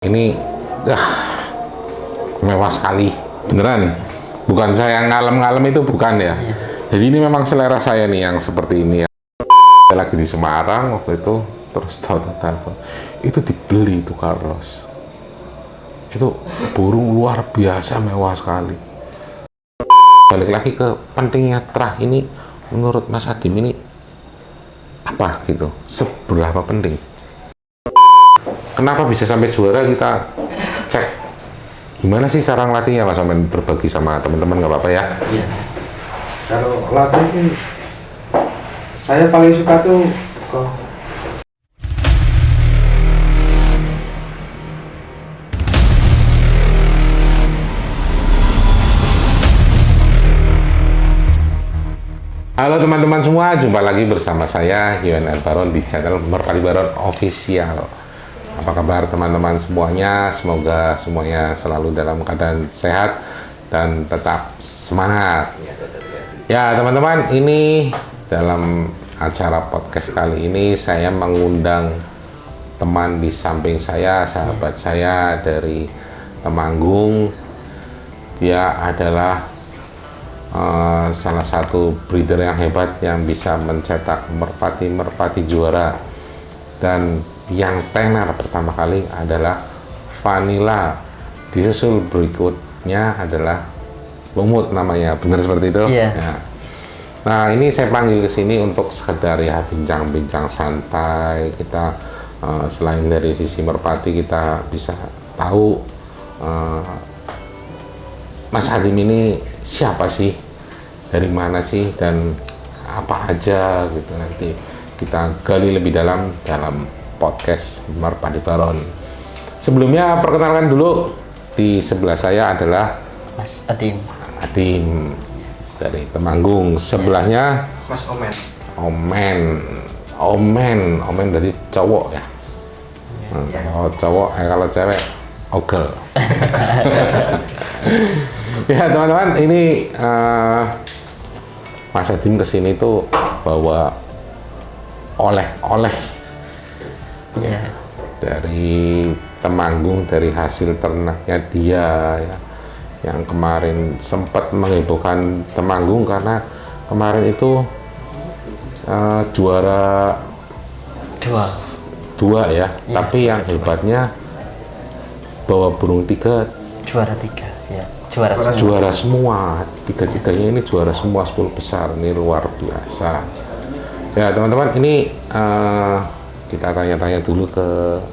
Ini mewah sekali, beneran. Bukan saya ngalem-ngalem, itu bukan ya. Jadi ini memang selera saya nih yang seperti ini ya. Saya lagi di Semarang waktu itu, terus telepon. Itu dibeli itu Carlos. Itu burung luar biasa mewah sekali. Balik lagi ke pentingnya terah ini, menurut Mas Adim ini apa gitu? Seberapa penting? Kenapa bisa sampai juara, kita cek gimana sih cara ngelatihnya, Mas Omen berbagi sama teman-teman, nggak apa-apa ya? Iya. Kalau latih sih, saya paling suka tuh Halo teman-teman semua, jumpa lagi bersama saya Yohan Baron di channel Merpati Baron Official. Apa kabar teman-teman semuanya? Semoga semuanya selalu dalam keadaan sehat dan tetap semangat. Ya teman-teman, ini dalam acara podcast kali ini saya mengundang teman di samping saya, sahabat saya dari Temanggung. Dia adalah salah satu breeder yang hebat yang bisa mencetak merpati juara, dan yang tenar pertama kali adalah Vanilla, disusul berikutnya adalah Lumut namanya, benar seperti itu? Iya. Ya. Nah ini saya panggil ke sini untuk sekedar ya bincang-bincang santai. Kita selain dari sisi merpati, kita bisa tahu Mas Adim ini siapa sih, dari mana sih, dan apa aja gitu. Nanti kita gali lebih dalam podcast Merpati Baron. Sebelumnya perkenalkan dulu, di sebelah saya adalah Mas Adim dari Temanggung. Sebelahnya Mas Omen dari cowok ya. Kalau cowok, kalau cewek Ogel. Ya teman-teman, ini Mas Adim kesini tuh bawa oleh-oleh ya, dari Temanggung, dari hasil ternaknya dia ya, yang kemarin sempat menghebohkan Temanggung karena kemarin itu juara dua ya, tapi yang hebatnya bawa burung tiga juara tiga ya, juara semua, tiga-tiganya ini juara semua 10 besar. Ini luar biasa ya teman-teman. Ini kita tanya-tanya dulu ke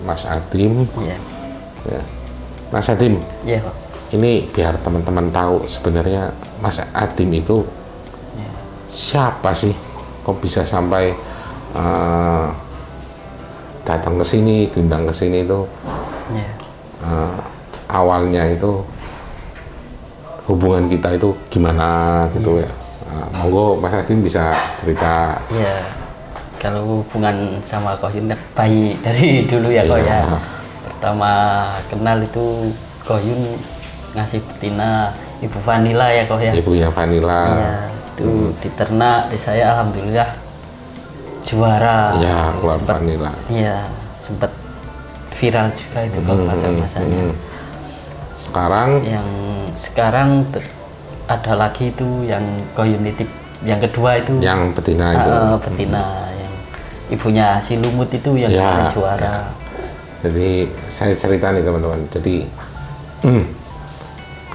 Mas Adim ya. Mas Adim ya, Pak. Ini biar teman-teman tahu sebenarnya Mas Adim itu siapa sih, kok bisa sampai datang ke sini, diundang ke sini itu awalnya itu hubungan kita itu gimana gitu ya. Monggo Mas Adim bisa cerita. Ya, kalau hubungan sama Koyun bayi dari dulu ya kok ya. Pertama kenal itu Koyun ngasih betina Ibu Vanilla ya kok ya. Ibu yang Vanilla. Ya, itu diternak di saya, alhamdulillah juara. Ya, keluar Vanilla. Iya, sempat viral juga itu kalau masa-masanya. Sekarang ada lagi itu yang Koyun nitip, yang kedua itu yang betina itu. Betina yang ibunya si Lumut itu yang juara. Ya. Jadi saya cerita nih teman-teman. Jadi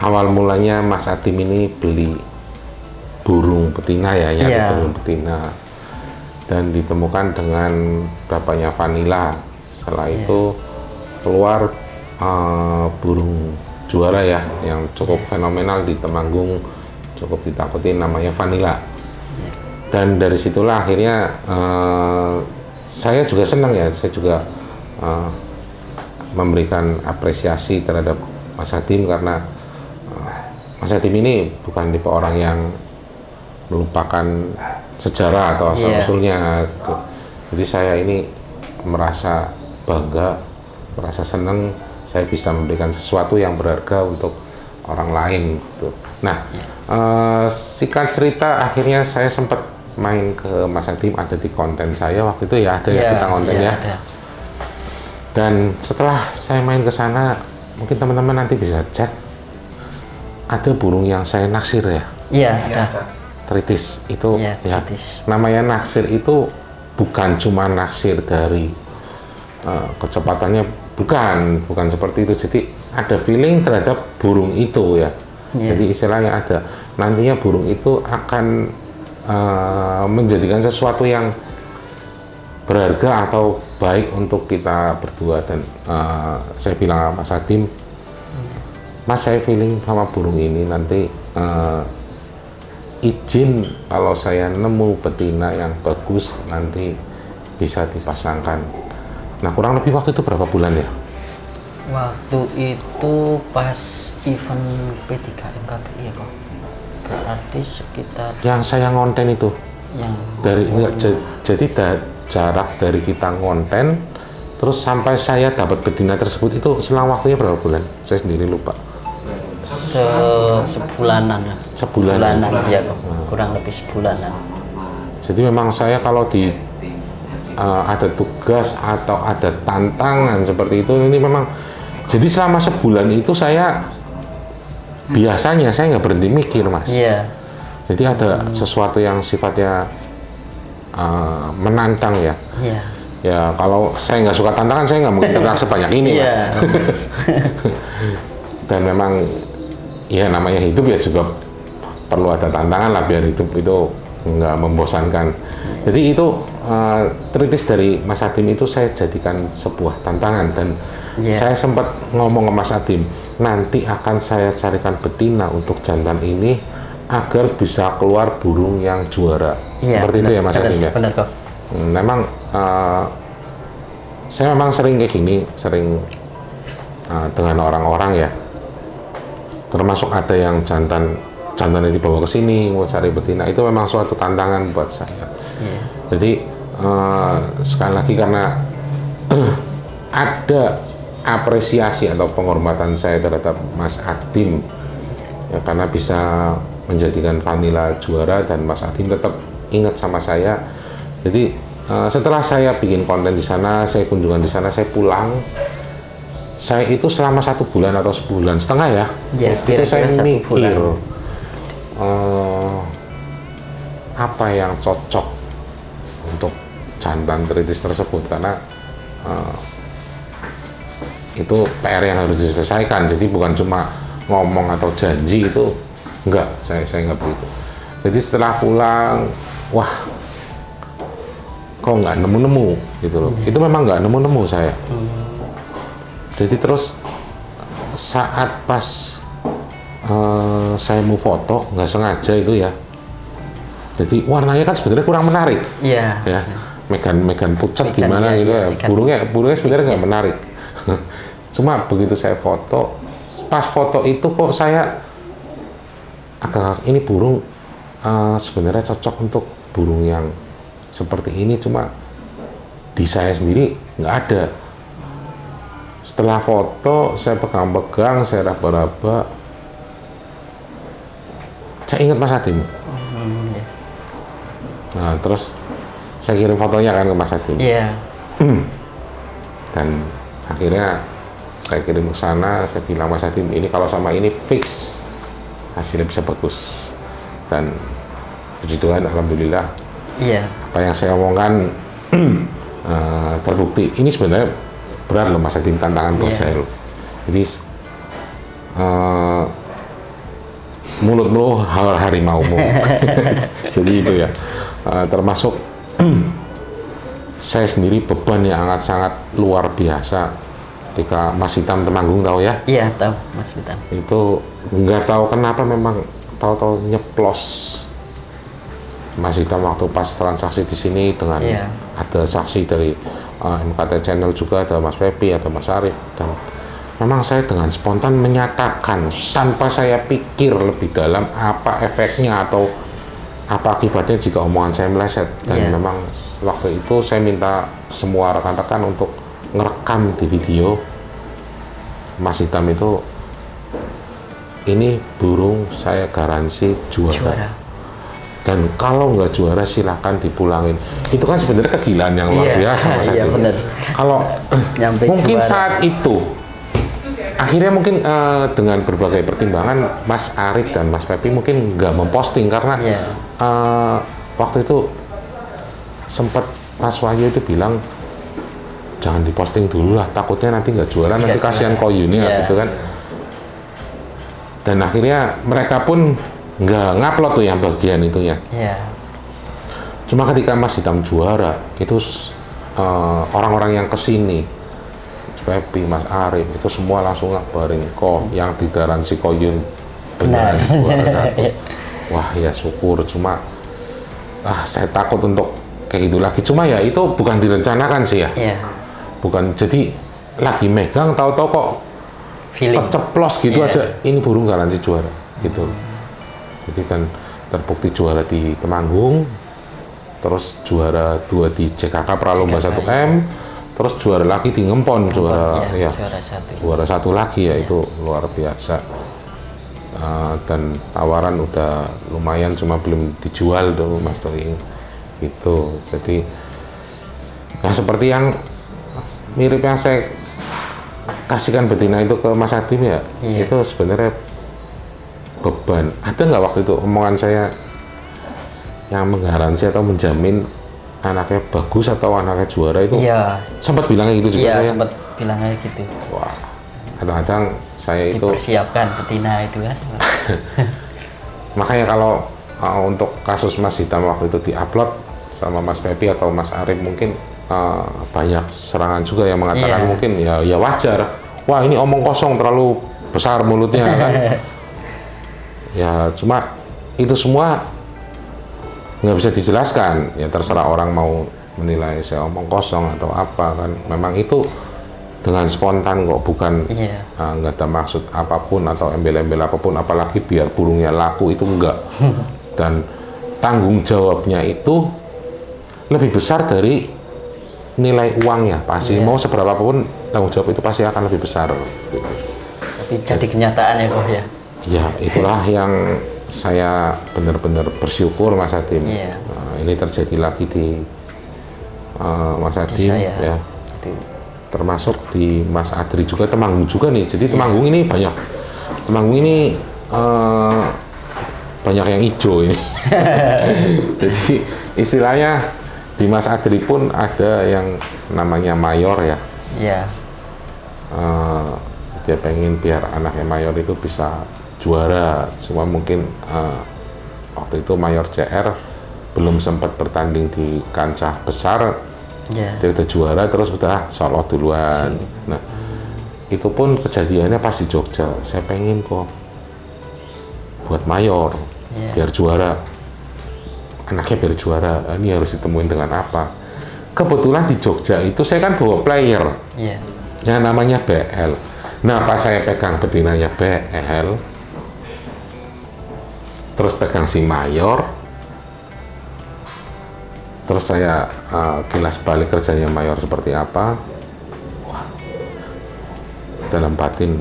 awal mulanya Mas Adim ini beli burung betina ya, nyari burung betina, dan ditemukan dengan bapaknya Vanilla. Setelah itu keluar burung juara ya, yang cukup fenomenal di Temanggung, cukup ditakutin, namanya Vanilla. Dan dari situlah akhirnya saya juga senang ya, saya juga memberikan apresiasi terhadap Mas Adim, karena Mas Adim ini bukan tipe orang yang melupakan sejarah atau asal-usulnya. Jadi saya ini merasa bangga, merasa senang saya bisa memberikan sesuatu yang berharga untuk orang lain gitu. Nah, singkat cerita, akhirnya saya sempat main ke Mas Adim, ada di konten saya waktu itu ya, ada ya kita konten ya. Ada. Dan setelah saya main ke sana, mungkin teman-teman nanti bisa cek, ada burung yang saya naksir ya, Iya, ada. tritis itu Iya, ya. tritis. Namanya naksir itu bukan cuma naksir dari kecepatannya, bukan seperti itu. Jadi ada feeling terhadap burung itu ya. Iya. Jadi istilahnya ada, nantinya burung itu akan menjadikan sesuatu yang berharga atau baik untuk kita berdua. Dan saya bilang sama Mas Adim, Mas, saya feeling sama burung ini nanti izin kalau saya nemu betina yang bagus nanti bisa dipasangkan. Nah, kurang lebih waktu itu berapa bulan ya? Waktu itu pas event P3 MKBI ya kok. Berarti sekitar Yang saya ngonten itu yang dari jadi jarak dari kita ngonten terus sampai saya dapat betina tersebut itu selang waktunya berapa bulan? Saya sendiri lupa. sebulanan ya. Sebulanan. Ya kok. Kurang lebih sebulanan. Jadi memang saya kalau di ada tugas atau ada tantangan seperti itu, ini memang jadi selama sebulan itu saya biasanya saya nggak berhenti mikir, Mas. Iya. Jadi ada sesuatu yang sifatnya menantang ya. Iya. Ya kalau saya nggak suka tantangan, saya nggak mungkin ternak sebanyak ini, Mas. Iya. Dan memang ya namanya hidup ya juga perlu ada tantangan lah biar hidup itu nggak membosankan. Jadi itu tritis dari Mas Adim itu saya jadikan sebuah tantangan. Dan saya sempat ngomong ke Mas Adim, nanti akan saya carikan betina untuk jantan ini agar bisa keluar burung yang juara. Seperti itu ya Mas Adim ya. Benar kok. Memang saya memang sering kayak gini, sering dengan orang-orang ya. Termasuk ada yang jantannya dibawa ke sini mau cari betina, itu memang suatu tantangan buat saya. Jadi sekali lagi karena ada apresiasi atau penghormatan saya terhadap Mas Adim ya, karena bisa menjadikan Vanilla juara dan Mas Adim tetap ingat sama saya. Jadi setelah saya bikin konten di sana, saya kunjungan di sana, saya pulang, saya itu selama 1 bulan atau sebulan setengah ya, itu saya mikir apa yang cocok untuk jantan tritis tersebut, karena itu PR yang harus diselesaikan. Jadi bukan cuma ngomong atau janji, itu enggak, saya enggak begitu. Jadi setelah pulang, wah kok nggak nemu-nemu gitu loh. Itu memang nggak nemu-nemu saya. Jadi terus saat pas saya mau foto, nggak sengaja itu ya, jadi warnanya kan sebenarnya kurang menarik. Iya. Ya, Megan pucat gimana gitu ya. Burungnya sebenarnya nggak menarik. Cuma begitu saya foto, pas foto itu kok saya agak ini burung sebenarnya cocok untuk burung yang seperti ini, cuma di saya sendiri nggak ada. Setelah foto saya pegang-pegang, saya raba-raba, saya ingat Mas Adim. Nah terus saya kirim fotonya kan ke Mas Adim. Iya. Dan akhirnya saya kirim ke sana, saya bilang Mas Adim, ini kalau sama ini fix hasilnya bisa bagus. Dan puji Tuhan, alhamdulillah. Iya. Apa yang saya omongkan terbukti. Ini sebenarnya berat loh Mas Adim, tantangan buat saya loh. Jadi mulut harimaumu. Jadi itu ya. Termasuk saya sendiri beban yang sangat luar biasa ketika Mas Hitam Temanggung, tahu ya? Iya, tahu Mas Hitam. Itu nggak tahu kenapa memang tahu-tahu nyeplos Mas Hitam waktu pas transaksi di sini dengan ada saksi dari MKT Channel juga, ada Mas Pepi, ada Mas Arif, dan memang saya dengan spontan menyatakan tanpa saya pikir lebih dalam apa efeknya atau apa akibatnya jika omongan saya meleset. Dan memang waktu itu saya minta semua rekan-rekan untuk ngerekam di video Mas Hitam itu, ini burung saya garansi juara. Dan kalau nggak juara silakan dipulangin. Itu kan sebenarnya kegilaan yang luar biasa Mas Iya, Adi. bener. Kalau Nyampe mungkin juara. saat itu akhirnya mungkin dengan berbagai pertimbangan Mas Arif dan Mas Pepi mungkin nggak memposting karena Iya. waktu itu sempat Mas Wahyu itu bilang jangan diposting dulu lah, takutnya nanti nggak juara, nanti Nggak kasihan juara. Koyunnya Iya. gitu kan. Dan akhirnya mereka pun nggak ngupload tuh yang bagian itunya. Iya. Cuma ketika Mas Hitam juara, itu orang-orang yang kesini, Mas Pepi, Mas Arif, itu semua langsung ngabarin kok yang digaransi Koyun benar juara. Wah ya syukur, cuma saya takut untuk kayak gitu lagi. Cuma ya itu bukan direncanakan sih ya. Iya. Bukan, jadi lagi megang tahu-tahu kok Feeling. keceplos gitu Iya. aja, ini burung garansi juara gitu. Jadi kan terbukti juara di Temanggung, terus juara 2 di JKK Pralomba 1M, terus juara lagi di Ngempon, juara ya Juara 1. juara 1 lagi ya, itu luar biasa. Dan tawaran udah lumayan, cuma belum dijual tuh Mas Toing gitu. Jadi ya seperti yang mirip yang saya kasihkan betina itu ke Mas Adim ya, Iya. itu sebenarnya beban. Ada nggak waktu itu omongan saya yang menggaransi atau menjamin anaknya bagus atau anaknya juara itu? Iya. Sempat bilangnya gitu juga Iya, saya. sempat bilangnya gitu. Wah, kadang-kadang saya itu Dipersiapkan betina itu kan. makanya kalau untuk kasus Mas Hitam waktu itu diupload sama Mas Pepi atau Mas Arif mungkin banyak serangan juga yang mengatakan Iya. mungkin ya wajar. Wah ini omong kosong, terlalu besar mulutnya kan. Ya cuma itu semua nggak bisa dijelaskan. Ya terserah orang mau menilai saya omong kosong atau apa kan. Memang itu dengan spontan kok, bukan Iya. nggak ada maksud apapun atau embel-embel apapun, apalagi biar burungnya laku itu enggak. Dan tanggung jawabnya itu lebih besar dari nilai uangnya pasti. Mau seberapa pun tanggung jawab itu pasti akan lebih besar gitu. Tapi jadi kenyataan ya kok ya. Ya itulah yang saya benar-benar bersyukur Mas Adim. Iya. Ini terjadi lagi di Mas Di Adim saya. ya, Itu. termasuk di Mas Adri juga, Temanggung juga nih. Jadi Temanggung ini banyak, Temanggung ini banyak yang hijau ini. Jadi istilahnya di Mas Adri pun ada yang namanya mayor ya. Iya. Dia pengen biar anaknya mayor itu bisa juara. Cuma mungkin waktu itu mayor CR belum sempat bertanding di kancah besar. Iya. Dia udah juara terus udah solo duluan. Nah itu pun kejadiannya pas di Jogja. Saya pengen kok buat mayor biar juara, anaknya biar juara. Ini harus ditemuin dengan apa? Kebetulan di Jogja itu saya kan bawa player Iya. yang namanya BL. Nah pas saya pegang betinanya BL, terus pegang si mayor, terus saya kilas balik kerjanya mayor seperti apa. Wah, dalam batin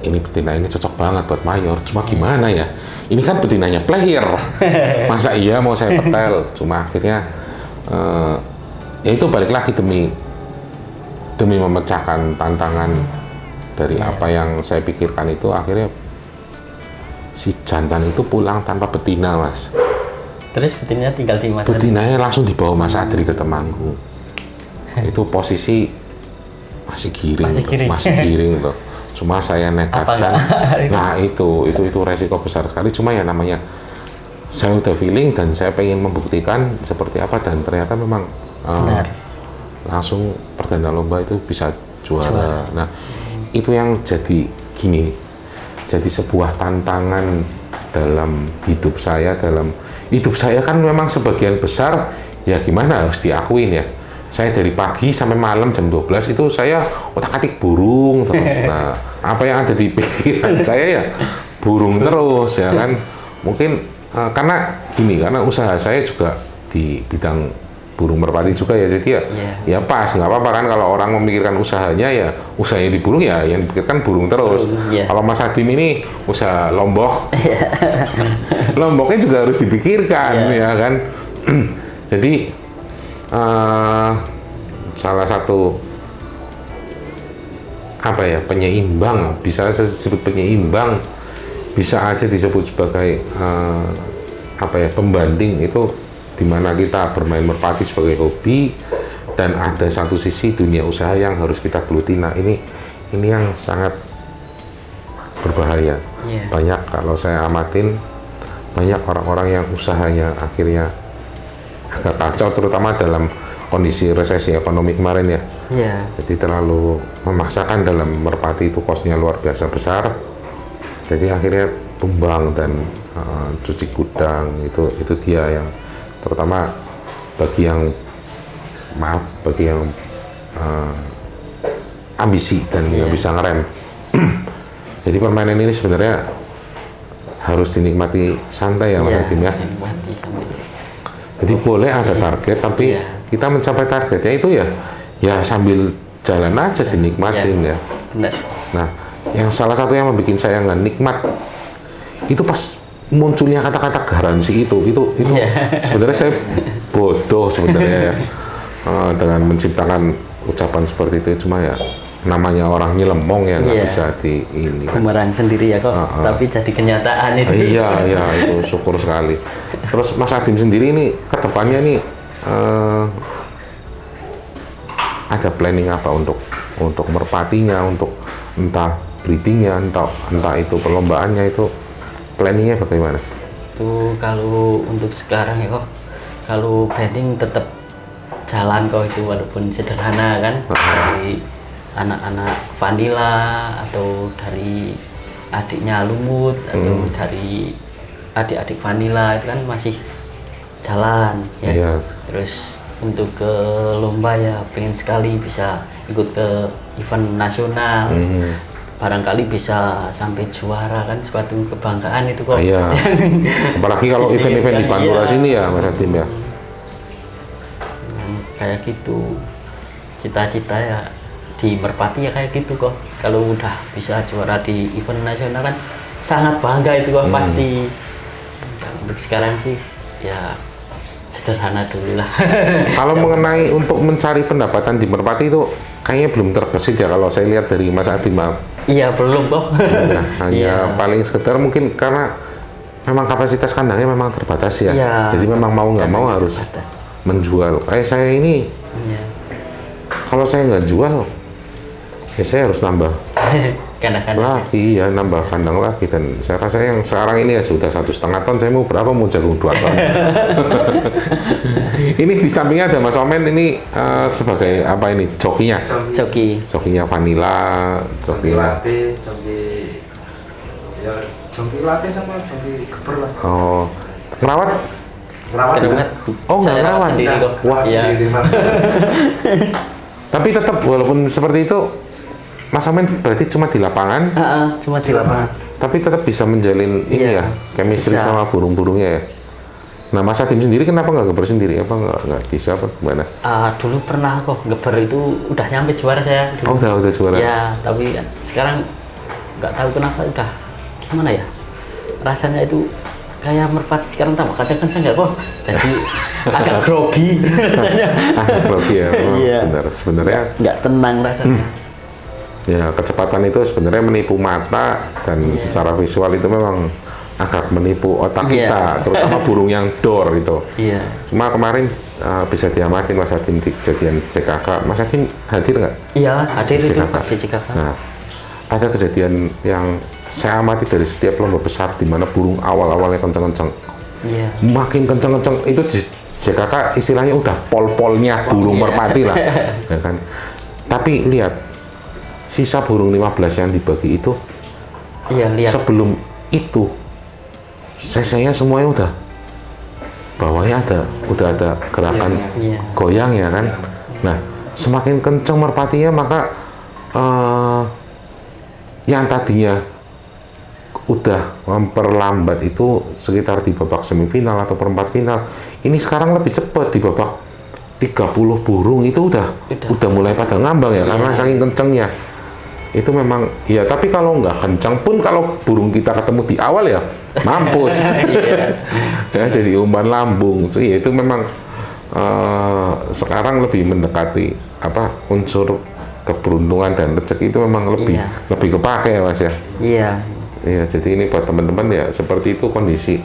ini betina ini cocok banget buat mayor. Cuma gimana ya? Ini kan betinanya player. Masa iya mau saya petel? Cuma akhirnya ya itu balik lagi demi memecahkan tantangan dari apa yang saya pikirkan itu. Akhirnya si jantan itu pulang tanpa betina Mas. Terus betinanya tinggal di Mas Adri. Betinanya langsung dibawa Mas Adri ke Temanggung. Itu posisi masih giring, Masih giring. giring loh. Cuma saya nekat Apa kan. enggak? Nah itu resiko besar sekali. Cuma ya namanya saya udah feeling dan saya pengen membuktikan seperti apa, dan ternyata memang Benar. langsung perdana lomba itu bisa juara. Nah itu yang jadi gini, jadi sebuah tantangan dalam hidup saya. Dalam hidup saya kan memang sebagian besar ya gimana harus diakuin ya, saya dari pagi sampai malam jam 12 itu saya otak-atik burung terus. Nah apa yang ada di pikiran saya ya burung terus ya kan. Mungkin karena gini, karena usaha saya juga di bidang burung merpati juga ya, jadi ya ya pas, nggak apa-apa kan kalau orang memikirkan usahanya ya usahanya di burung ya yang dipikirkan burung terus. Kalau Mas Adim ini usaha lombok, lomboknya juga harus dipikirkan ya kan. Jadi salah satu apa ya penyeimbang, bisa saya sebut penyeimbang, bisa aja disebut sebagai apa ya pembanding itu dimana kita bermain merpati sebagai hobi dan ada satu sisi dunia usaha yang harus kita geluti. Nah ini yang sangat berbahaya. Banyak kalau saya amatin banyak orang-orang yang usahanya akhirnya agak kacau, terutama dalam kondisi resesi ekonomi kemarin ya. Jadi terlalu memaksakan dalam merpati itu kosnya luar biasa besar. Jadi akhirnya tumbang dan cuci gudang itu dia yang terutama bagi yang ambisi dan nggak bisa ngerem. Jadi permainan ini sebenarnya harus dinikmati santai ya Mas Adim ya. Jadi boleh ada target tapi kita mencapai targetnya itu ya sambil jalan aja dinikmatin ya. Nah, yang salah satu yang membuat saya nggak nikmat itu pas munculnya kata-kata garansi itu sebenarnya saya bodoh sebenarnya ya dengan menciptakan ucapan seperti itu, cuma ya namanya orang nyelemong ya nggak bisa di ini kan. Bumerang sendiri ya kok, tapi jadi kenyataan itu. Iya itu syukur sekali. Terus Mas Adim sendiri ini kedepannya nih ada planning apa untuk merpatinya, untuk entah breedingnya, entah itu perlombaannya, itu planningnya bagaimana? Itu kalau untuk sekarang ya kok, kalau breeding tetap jalan kok itu walaupun sederhana kan, dari anak-anak vanila atau dari adiknya lumut atau dari adik-adik vanila itu kan masih jalan ya. Terus untuk ke lomba ya pengen sekali bisa ikut ke event nasional, barangkali bisa sampai juara kan, suatu kebanggaan itu kok. Apalagi kalau event-event di Pantura sini ya Mas Adim ya. Kayak gitu cita-cita ya di merpati ya kayak gitu kok. Kalau udah bisa juara di event nasional kan sangat bangga itu kok pasti. Untuk sekarang sih ya sederhana dulu lah. Kalau mengenai untuk mencari pendapatan di merpati itu kayaknya belum terbesit ya kalau saya lihat dari Mas Adim. Iya belum kok. Nah, hanya paling sekedar mungkin karena memang kapasitas kandangnya memang terbatas ya. Jadi memang mau nggak mau harus menjual. Kayak saya ini kalau saya nggak jual ya saya harus nambah kandang-kandang lagi ya, nambah kandang lagi, dan saya rasa yang sekarang ini ya sudah 1,5 ton, saya mau berapa, mau jagung 2 ton. Ini di sampingnya ada Mas Omen ini sebagai apa ini, jokinya vanila, joki latte, joki latte sama joki geber lah. Oh, ngerawat? Oh nggak ngerawat sendiri kok. Wah tapi tetap walaupun seperti itu Mas Omen berarti cuma di lapangan? Cuma di lapangan. Tapi tetap bisa menjalin ini ya, chemistry sama burung-burungnya ya. Nah Mas Adim sendiri kenapa nggak geber sendiri? Apa nggak bisa apa gimana? Dulu pernah kok geber itu udah nyampe juara saya. Oh Dulu. udah juara. Ya tapi sekarang nggak tahu kenapa udah gimana ya. Rasanya itu kayak merpati sekarang tambah kencang-kencang nggak kok. Jadi agak grogi rasanya. Grogi ya. Benar sebenarnya. Nggak tenang rasanya. Ya kecepatan itu sebenarnya menipu mata dan secara visual itu memang agak menipu otak kita, terutama burung yang door itu. Cuma kemarin bisa diamatin Mas Adim di kejadian CKK. Mas Adim hadir nggak? Iya hadir di CKK. Nah, ada kejadian yang saya amati dari setiap lomba besar di mana burung awal-awalnya kenceng-kenceng. Makin kenceng-kenceng itu di CKK istilahnya udah pol-polnya burung merpati lah, ya kan? Tapi lihat sisa burung 15 yang dibagi itu, sebelum itu CC-nya semuanya udah bawahnya udah ada gerakan goyang ya kan. Nah semakin kenceng merpatinya maka yang tadinya udah memperlambat itu sekitar di babak semifinal atau perempat final, ini sekarang lebih cepat di babak 30 burung itu udah mulai pada ngambang ya, karena saking kencengnya. Itu memang ya, tapi kalau nggak kencang pun kalau burung kita ketemu di awal ya mampus. Ya, jadi umpan lambung. Iya, itu memang sekarang lebih mendekati unsur keberuntungan dan rezeki, itu memang lebih kepake ya Mas ya. Iya. Iya, jadi ini buat teman-teman ya, seperti itu kondisi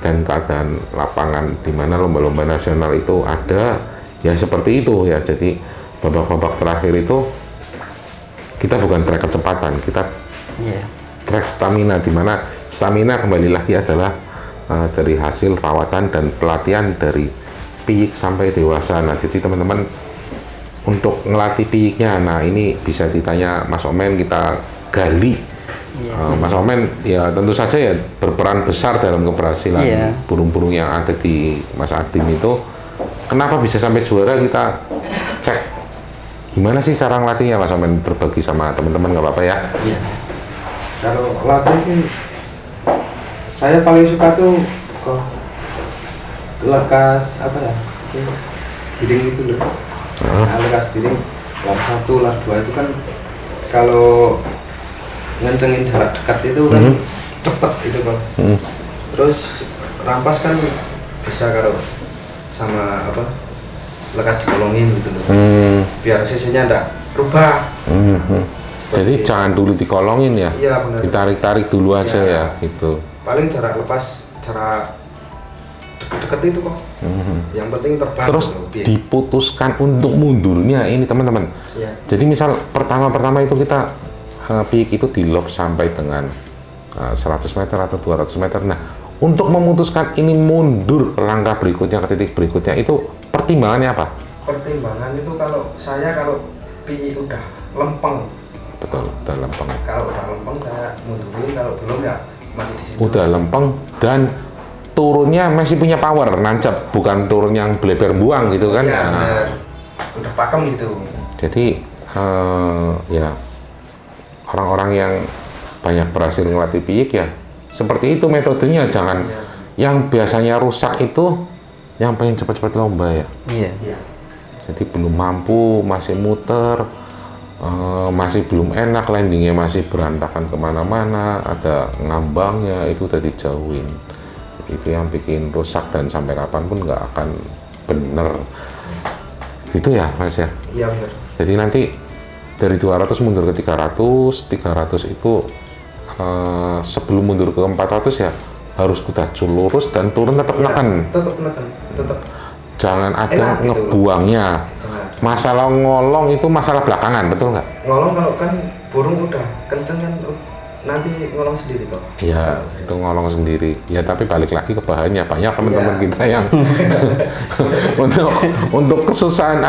dan keadaan lapangan di mana lomba-lomba nasional itu ada ya seperti itu ya. Jadi babak-babak terakhir itu kita bukan track kecepatan, kita track stamina, di mana stamina kembali lagi adalah dari hasil perawatan dan pelatihan dari piyik sampai dewasa. Nah, jadi teman-teman untuk ngelatih piyiknya, nah ini bisa ditanya Mas Omen, kita gali. Mas Omen ya tentu saja ya berperan besar dalam keberhasilan burung-burung yang ada di Mas Adim itu. Kenapa bisa sampai juara, kita cek gimana sih cara ngelatihnya Mas Omen, berbagi sama teman-teman nggak apa-apa ya? Iya. Kalau latih ini, saya paling suka tuh kok lekas giring itu loh. Nah, lekas giring lar 1, lar 2 itu kan kalau ngencengin jarak dekat itu kan cepet itu kan. Terus rampas kan bisa kalau sama lekas dikolongin gitu loh. Biar sisinya enggak berubah. Jadi jangan dulu dikolongin ya. Iya benar. Ditarik-tarik dulu aja ya gitu. Paling jarak lepas, jarak deket-deket itu kok. Yang penting terbang. Terus diputuskan untuk mundurnya ini teman-teman. Iya. Jadi misal pertama itu kita piyik itu di lock sampai dengan 100 meter atau 200 meter. Nah, untuk memutuskan ini mundur ke langkah berikutnya, ke titik berikutnya, itu pertimbangannya apa? Pertimbangan itu kalau piyik udah lempeng. Betul, udah lempeng. Kalau udah lempeng saya mundurin, kalau belum ya masih di situ. Udah lempeng dan turunnya masih punya power, nancap, bukan turun yang bleber buang gitu kan. Iya, benar. Udah pakem gitu. Jadi ya orang-orang yang banyak berhasil ngelatih piyik ya seperti itu metodenya. Jangan yang biasanya rusak itu yang pengen cepat-cepat lomba ya. Iya. Jadi belum mampu, masih muter, masih belum enak, landingnya masih berantakan kemana-mana, ada ngambangnya, itu udah dijauhin. Itu yang bikin rusak dan sampai kapanpun nggak akan bener. Itu ya Mas ya. Iya benar. Jadi nanti dari 200 mundur ke 300 itu sebelum mundur ke 400 ya harus kita lurus dan turun tetap neken. Tetap. Jangan ada Enak gitu. ngebuangnya. Masalah ngolong itu masalah belakangan, betul nggak? Ngolong kalau kan burung udah kenceng kan nanti ngolong sendiri kok. Iya, itu ngolong sendiri. Ya tapi balik lagi ke bahannya. Banyak teman-teman kita yang untuk kesusahan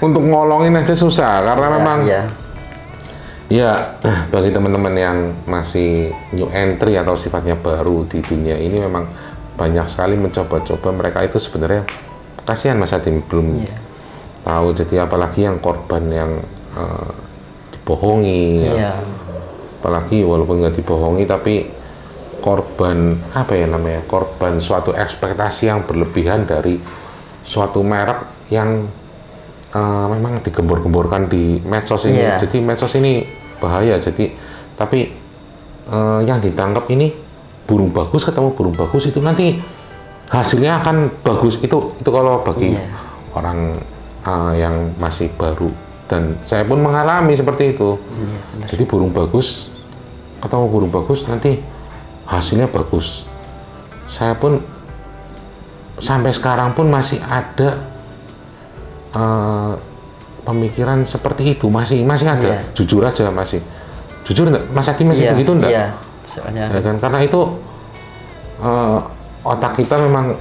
untuk ngolongin aja susah karena memang ya bagi teman-teman yang masih new entry atau sifatnya baru di dunia ini memang banyak sekali mencoba-coba. Mereka itu sebenarnya kasihan Mas Adim, belum tahu. Jadi apalagi yang korban yang dibohongi apalagi walaupun nggak dibohongi tapi korban korban suatu ekspektasi yang berlebihan dari suatu merek yang memang digembor-gemborkan di medsos ini. Jadi medsos ini bahaya. Jadi tapi yang ditangkap ini burung bagus ketemu burung bagus, itu nanti hasilnya akan bagus. Itu kalau bagi orang yang masih baru, dan saya pun mengalami seperti itu. Jadi burung bagus ketemu burung bagus nanti hasilnya bagus. Saya pun sampai sekarang pun masih ada pemikiran seperti itu, masih ada. Jujur aja jujur enggak Mas Adi, masih begitu enggak? Iya, soalnya ya kan, karena itu otak kita memang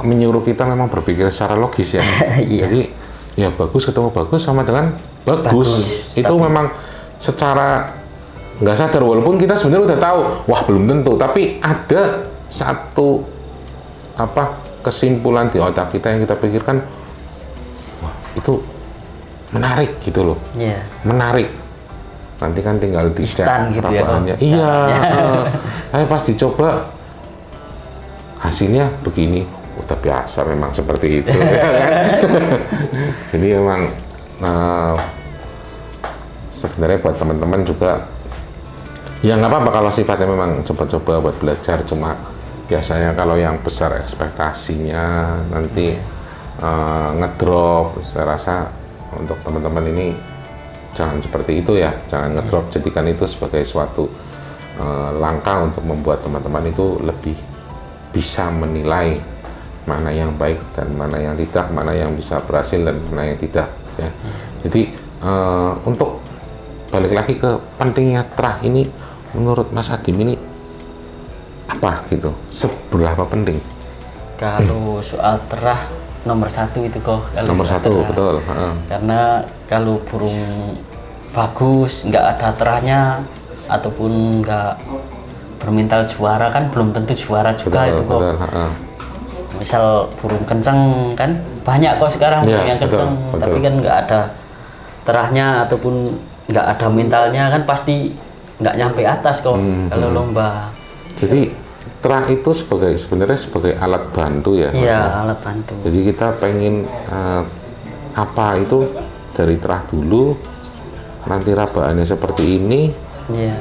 menyuruh kita memang berpikir secara logis ya. Jadi ya bagus ketemu bagus sama dengan bagus. Itu memang secara nggak sadar, walaupun kita sebenarnya udah tahu wah belum tentu, tapi ada satu kesimpulan di otak kita yang kita pikirkan itu menarik gitu loh. Menarik. Nanti kan tinggal dicek perawaannya. Tapi pas dicoba hasilnya begini. udah biasa memang seperti itu. Ya kan? Jadi memang sebenarnya buat teman-teman juga ya nggak apa-apa kalau sifatnya memang coba-coba buat belajar, cuma biasanya kalau yang besar ekspektasinya nanti ngedrop. Saya rasa untuk teman-teman ini jangan seperti itu ya, jangan ngedrop, jadikan itu sebagai suatu langkah untuk membuat teman-teman itu lebih bisa menilai mana yang baik dan mana yang tidak, mana yang bisa berhasil dan mana yang tidak ya. Jadi untuk balik lagi ke pentingnya terah ini, menurut Mas Adim ini apa gitu, seberapa penting? Kalau soal terah nomor satu itu kok. Nomor satu, betul. Karena kalau burung bagus, nggak ada terahnya, ataupun nggak bermental juara kan belum tentu juara juga, betul, itu kok. Betul, Misal burung kenceng kan banyak kok sekarang ya, burung yang kenceng, betul. tapi kan nggak ada terahnya ataupun nggak ada mentalnya kan pasti nggak nyampe atas kok kalau lomba. Jadi terah itu sebenarnya sebagai alat bantu ya. Iya, alat bantu. Jadi kita pengen apa itu dari terah dulu, nanti rabaannya seperti ini, Iya.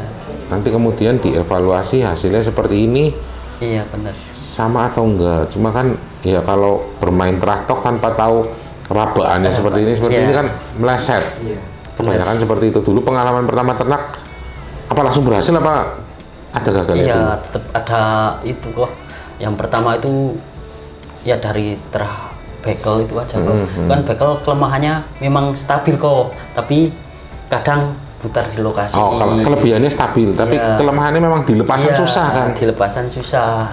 nanti kemudian dievaluasi hasilnya seperti ini, Iya benar. sama atau enggak. Cuma kan ya kalau bermain terah tok tanpa tahu rabaannya seperti ini kan meleset. Kebanyakan seperti itu. Dulu pengalaman pertama ternak apa langsung berhasil apa ada gagalnya? Iya, dulu? tetap ada itu kok. Yang pertama itu ya dari terah bekel itu aja kok. Kan bekel kelemahannya memang stabil kok, tapi kadang putar di lokasi. Oh, kalau kelebihannya stabil, tapi Iya. kelemahannya memang dilepasan Iya, susah kan? Dilepasan susah.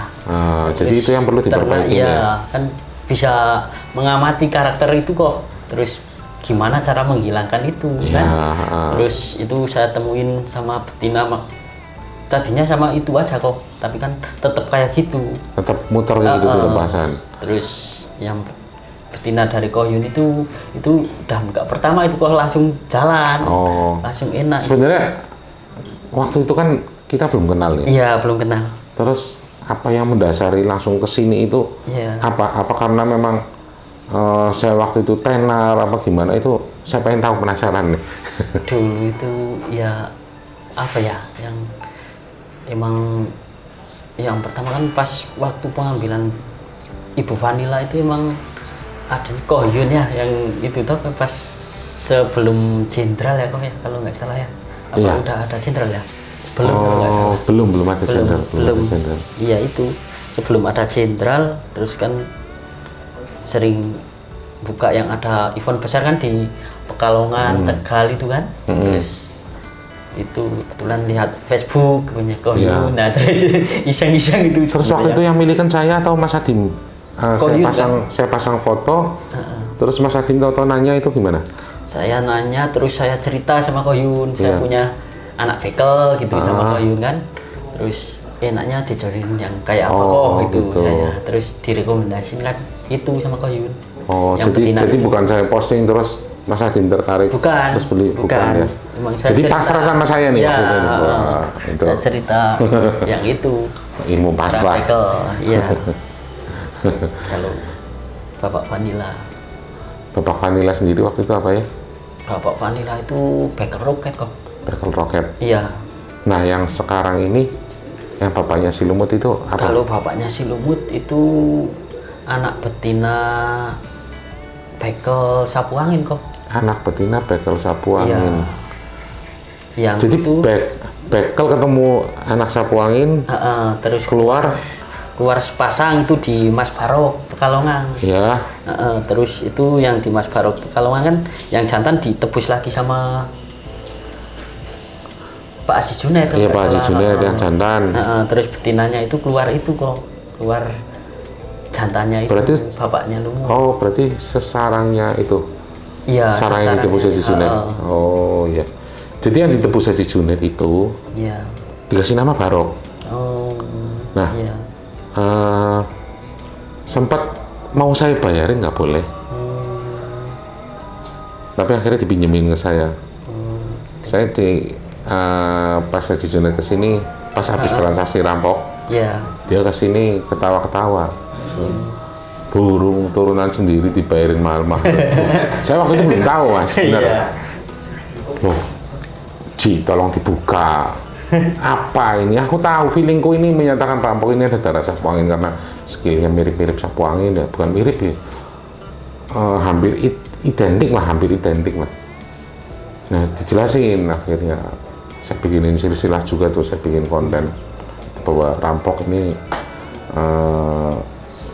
Jadi itu yang perlu diperbaiki Iya, ya. kan bisa mengamati karakter itu kok. Terus gimana cara menghilangkan itu Iya, kan? Terus itu saya temuin sama betina tadinya sama itu aja kok, tapi kan tetap kayak gitu. Tetap muter kayak gitu dilepasan. Terus yang betina dari Koyun itu udah buka pertama itu kok langsung jalan, langsung enak. Sebenarnya waktu itu kan kita belum kenal ya. Iya, belum kenal. Terus apa yang mendasari langsung ke sini itu? Iya. Apa karena memang saya waktu itu tenar apa gimana itu? Saya pengen tahu, penasaran nih. Dulu itu ya apa ya yang emang yang pertama kan pas waktu pengambilan Ibu Vanilla itu emang ada Koyun ya yang itu tuh pas sebelum jenderal ya kok ya kalau nggak salah ya. Apa Iya. udah ada jenderal ya? Belum kalau nggak salah. belum ada jenderal. Belum. Ada jenderal. Iya itu sebelum ada jenderal terus kan sering buka yang ada event besar kan di Pekalongan, Tegal itu kan. Terus itu kebetulan lihat Facebook punya Koyun, Iya. nah terus iseng-iseng itu. Terus waktu itu yang milikan saya atau Mas Adim? Koyun, saya pasang foto. Terus Mas Adim tahu nanya itu gimana? Saya nanya terus saya cerita sama Koyun, saya Iya. punya anak bekel gitu sama Koyun kan. Terus enaknya dijodohin yang kayak apa kok itu gitu. saya. Terus direkomendasiin kan itu sama Koyun. Oh, Yang jadi betina itu. bukan saya posting terus Mas Adim tertarik Bukan, terus beli, bukan ya. Emang saya Jadi cerita. pasrah sama saya nih Ya, waktu itu. Wah, itu saya cerita yang itu. ilmu pasrah. Bekel, iya. Kalau Bapak Vanilla, Bapak Vanilla sendiri waktu itu apa ya? Bapak Vanilla itu bekel roket kok. Bekel roket. Iya. Nah, yang sekarang ini yang bapaknya si Lumut itu apa? Kalau bapaknya si Lumut itu anak betina bekel sapu angin kok. Anak betina bekel sapu Iya. angin. Yang Jadi itu bekel ketemu anak sapu angin terus keluar sepasang itu di Mas Barok Pekalongan. ya. Terus itu yang di Mas Barok Pekalongan kan yang jantan ditebus lagi sama Pak Haji Junaid. Iya, Pak Haji Junaid yang jantan. Terus betinanya itu keluar jantannya itu Berarti bapaknya Lumut. Oh, berarti sesarangnya itu. Iya, Sarang yang ditebus Haji Junaid. Oh, iya. Jadi yang ditebus Haji Junaid itu Iya. dikasih nama Barok. Oh. Nah, Iya. sempat mau saya bayarin nggak boleh. Tapi akhirnya dipinjemin ke saya. Saya pas Haji Junaid kesini, pas habis transaksi rampok, Iya. dia kesini ketawa-ketawa. burung turunan sendiri dibayarin mahal-mahal. Saya waktu itu belum tahu mas, benar. Iya. Oh, Ji, tolong dibuka. Apa ini? Aku tahu, feelingku ini menyatakan rampok ini ada darah sapu angin karena skillnya mirip-mirip sapu angin ya, bukan mirip ya, hampir identik lah, Nah, dijelasin akhirnya. Saya bikinin silsilah juga tuh, saya bikin konten bahwa rampok ini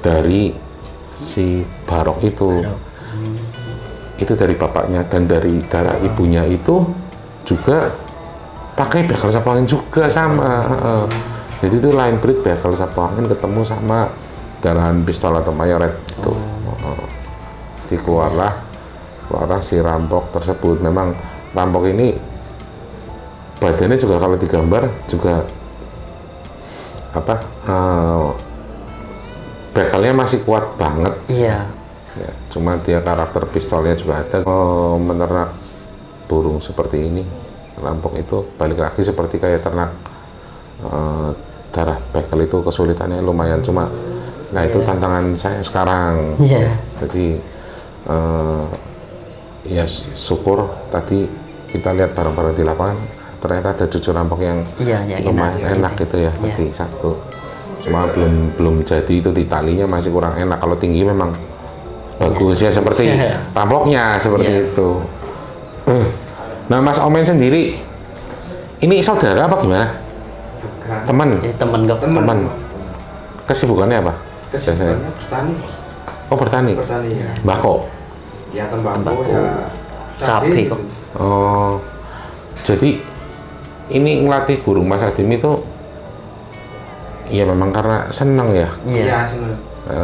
dari si Barok itu dari bapaknya, dan dari darah ibunya itu juga pakai begal sapu angin juga sama. Jadi itu line breed begal sapu angin ketemu sama darahan pistol atau mayoret itu. Keluarlah si rampok tersebut. Memang rampok ini badannya juga kalau digambar juga bekalnya masih kuat banget. Iya. Ya, cuma dia karakter pistolnya juga ada. Menernak burung seperti ini, rampok itu balik lagi seperti kayak ternak darah bekel itu kesulitannya lumayan. Cuma nah itu tantangan saya sekarang. Iya. Jadi ya syukur tadi kita lihat barang-barang di lapangan, ternyata ada cucu rampok yang lumayan enak gitu ya. Tadi satu, cuma belum jadi itu, di talinya masih kurang enak. Kalau tinggi memang bagus ya, seperti rampoknya seperti itu. Nah Mas Omen sendiri ini saudara apa gimana? Teman. Teman. Kesibukannya apa? Kesibukannya bertani. Oh bertani. Bertani ya. Mbako. Ya tembakau ya. Cabai kok. Oh, jadi ini ngelatih burung Mas Adim itu ya memang karena senang ya? Iya senang.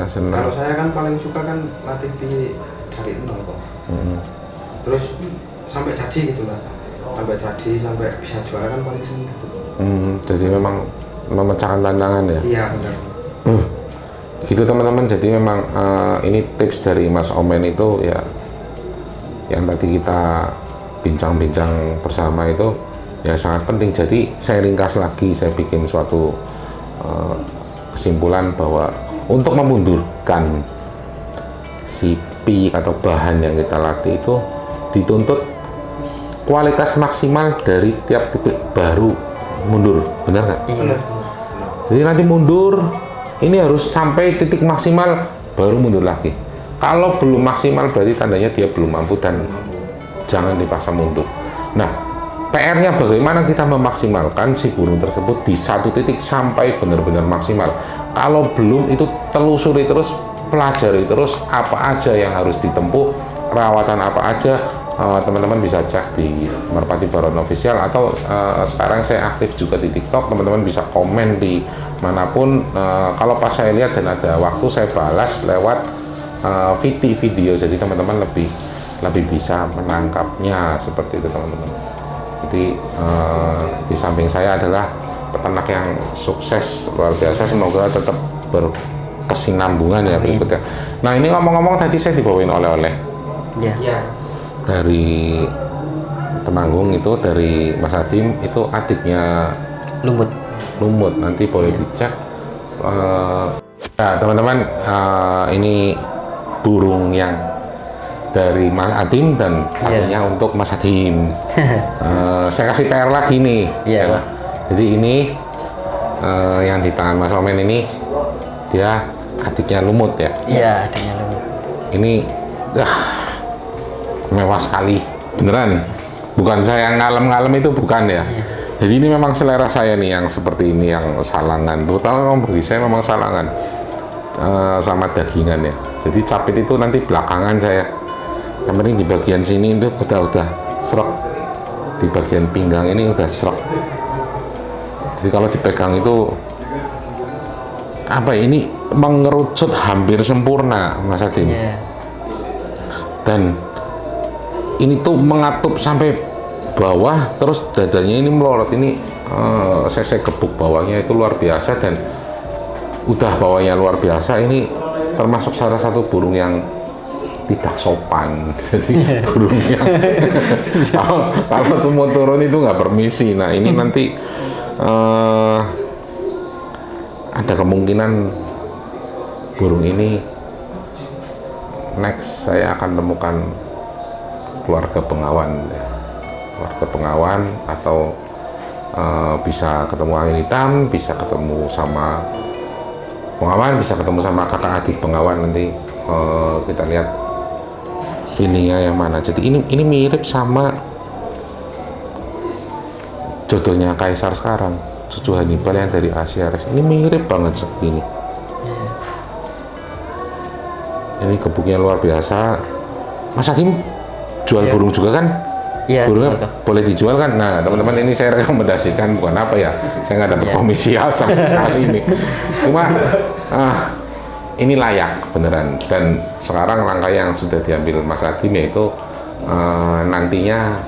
Senang. Kalau saya kan paling suka kan latih dari nol kok. Terus sampai jadi gitu lah. Sampai jadi, sampai bisa juara kan paling senang gitu. Jadi memang memecahkan tantangan ya? Iya benar. Gitu teman-teman, jadi memang ini tips dari Mas Omen itu ya, yang tadi kita bincang-bincang bersama itu ya sangat penting. Jadi saya ringkas lagi, saya bikin suatu kesimpulan bahwa untuk memundurkan si pi atau bahan yang kita latih itu dituntut kualitas maksimal dari tiap titik baru mundur, benar nggak? Benar. Jadi nanti mundur ini harus sampai titik maksimal baru mundur lagi. Kalau belum maksimal berarti tandanya dia belum mampu dan jangan dipaksa mundur. Nah, PR-nya bagaimana kita memaksimalkan si burung tersebut di satu titik sampai benar-benar maksimal. Kalau belum itu telusuri terus, pelajari terus apa aja yang harus ditempuh, perawatan apa aja. Teman-teman bisa cek di Merpati Baron Official atau sekarang saya aktif juga di TikTok. Teman-teman bisa komen di manapun. Kalau pas saya lihat dan ada waktu saya balas lewat video, jadi teman-teman lebih bisa menangkapnya seperti itu teman-teman. Jadi di samping saya adalah peternak yang sukses luar biasa, semoga tetap berkesinambungan ya berikutnya. Nah ini ngomong-ngomong tadi saya dibawain oleh-oleh. Iya. Dari Temanggung itu, dari Mas Adim itu adiknya Lumut, nanti boleh dicek. Nah teman-teman, ini burung yang dari Mas Adim dan satunya untuk Mas Adim. Saya kasih PR lagi nih. Ya. Jadi ini yang di tangan Mas Omen ini dia adiknya Lumut ya. Iya, adiknya Lumut. Ini mewah sekali, beneran. Bukan saya ngalem-ngalem itu, bukan ya. Jadi ini memang selera saya nih yang seperti ini, yang salangan. Terutama memang bagi saya memang salangan sama dagingan ya. Jadi capit itu nanti belakangan saya. Yang penting di bagian sini itu udah serok. Di bagian pinggang ini udah serok. Jadi kalau dipegang itu apa ini mengerucut hampir sempurna Mas Adim. Dan ini tuh mengatup sampai bawah, terus dadanya ini melorot. Ini saya gebuk bawahnya itu luar biasa, dan udah bawahnya luar biasa. Ini termasuk salah satu burung yang tidak sopan. Jadi burung yang kalau tuh mau turun itu nggak permisi. Nah ini nanti ada kemungkinan burung ini next saya akan temukan keluarga pengawan ya. Keluarga pengawan atau bisa ketemu angin hitam, bisa ketemu sama pengawan, bisa ketemu sama kakak adik pengawan. Nanti kita lihat feelingnya yang mana. Jadi ini mirip sama jodohnya Kaisar sekarang, cucu Hannibal yang dari Asia Res. Ini mirip banget segini. Ini gebuknya luar biasa. Mas Adim jual burung juga kan? Iya. Burungnya betul. boleh dijual kan? Nah, teman-teman, ini saya rekomendasikan, bukan apa ya, saya nggak dapat komisi sama sekali ini. Cuma ini layak beneran. Dan sekarang langkah yang sudah diambil Mas Adim yaitu nantinya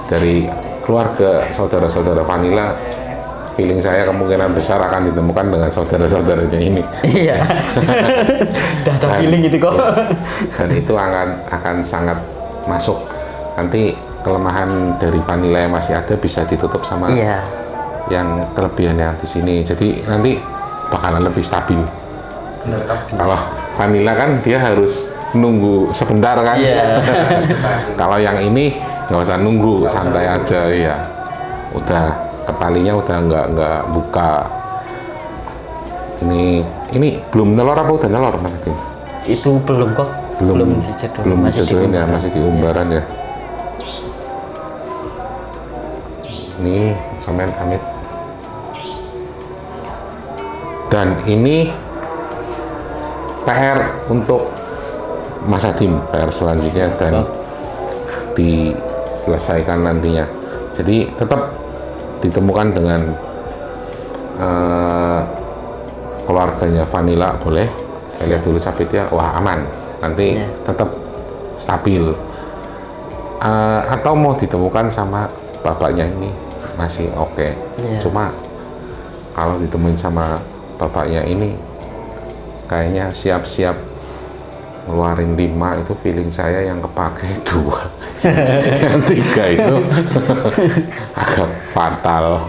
dari keluarga saudara-saudara Vanilla, feeling saya kemungkinan besar akan ditemukan dengan saudara-saudaranya ini. Iya. Udah ada feeling gitu kok. Dan itu akan sangat masuk. Nanti kelemahan dari Vanilla yang masih ada bisa ditutup sama Iya. yang kelebihan yang di sini. Jadi nanti bakalan lebih stabil. Bener kan? Kalau Vanilla kan dia harus nunggu sebentar kan. Iya. Kalau yang ini nggak usah nunggu, santai aja ya. Udah kepalinya udah nggak buka. Ini belum nelor apa udah nelor Mas Adim? Itu belum kok. Belum Masih dijodohin ya, diumbar. masih di umbaran ya. Ini sampean Amit. Dan ini PR untuk Mas Adim, PR selanjutnya dan diselesaikan nantinya. Jadi tetap ditemukan dengan keluarganya Vanilla boleh. Saya lihat dulu sabitnya, wah aman. Nanti tetap stabil. Atau mau ditemukan sama bapaknya ini masih oke. Cuma kalau ditemuin sama bapaknya ini kayaknya siap-siap ngeluarin 5 itu feeling saya yang kepake 2. Yang 3 itu agak fatal.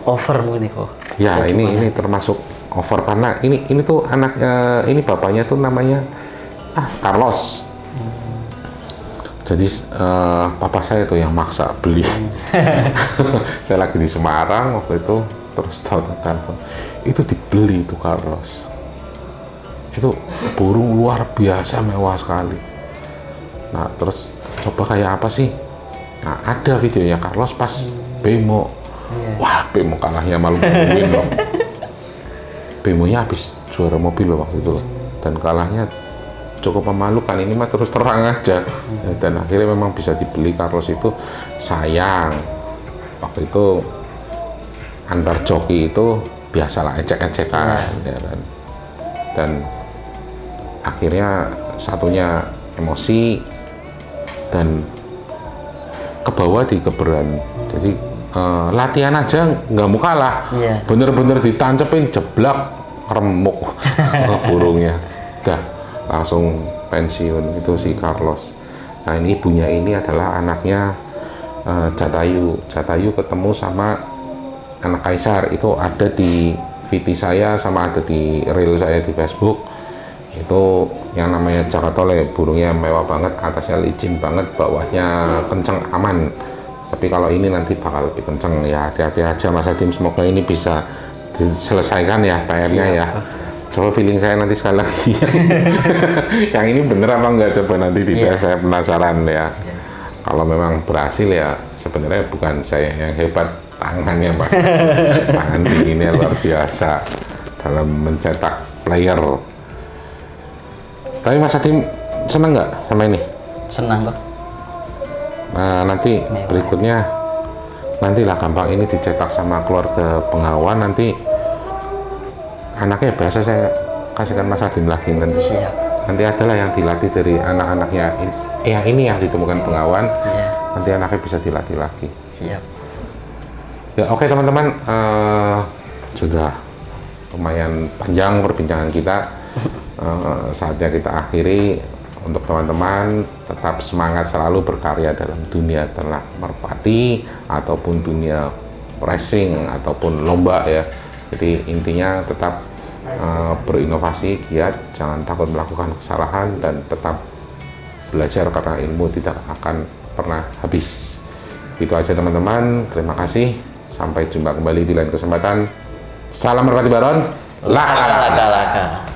Over mungkin kok. Ya ini termasuk over karena ini tuh anaknya, ini bapaknya tuh namanya Carlos. Jadi papa saya tuh yang maksa beli. Saya lagi di Semarang waktu itu, terus tahu telepon itu dibeli itu Carlos. Itu burung luar biasa mewah sekali. Nah terus coba kayak apa sih? Nah ada videonya Carlos pas bemo. Wah bemo kalahnya malu-maluin loh. Bemonya habis juara mobil loh waktu itu loh. Dan kalahnya cukup memalukan. Ini mah terus terang aja. Dan akhirnya memang bisa dibeli Carlos itu. Sayang waktu itu antar joki itu biasalah ecek-ecekan ya kan. Dan akhirnya satunya emosi dan ke bawah di keberan. Jadi latihan aja nggak mau kalah, bener-bener ditancepin jeblak remuk burungnya, dah langsung pensiun itu si Carlos. Nah ini ibunya ini adalah anaknya Jatayu ketemu sama anak Kaisar, itu ada di VT saya sama ada di reel saya di Facebook. Itu yang namanya Jakatole, burungnya mewah banget, atasnya licin banget, bawahnya kenceng aman. Tapi kalau ini nanti bakal lebih kenceng ya, hati-hati aja Mas Adim, semoga ini bisa diselesaikan ya PR-nya ya. Coba feeling saya nanti sekali lagi. Yang ini bener apa enggak, coba nanti dites, saya penasaran ya. Kalau memang berhasil ya sebenarnya bukan saya yang hebat, tangannya Mas. Tangan dinginnya luar biasa dalam mencetak player. Tapi Mas Adim seneng nggak sama ini? Senang kok. Nah, nanti berikutnya nantilah gampang ini dicetak sama keluarga pengawan, nanti anaknya biasa saya kasihkan Mas Adim lagi nanti. Siap. Nanti adalah yang dilatih dari anak-anaknya yang ini yang ditemukan pengawan. Nanti anaknya bisa dilatih lagi. Siap. Ya oke teman-teman, sudah lumayan panjang perbincangan kita. Saatnya kita akhiri. Untuk teman-teman tetap semangat selalu berkarya dalam dunia ternak merpati ataupun dunia racing ataupun lomba ya. Jadi intinya tetap berinovasi, giat, jangan takut melakukan kesalahan, dan tetap belajar karena ilmu tidak akan pernah habis. Itu aja teman-teman, terima kasih, sampai jumpa kembali di lain kesempatan. Salam Merpati Baron, laka laka laka.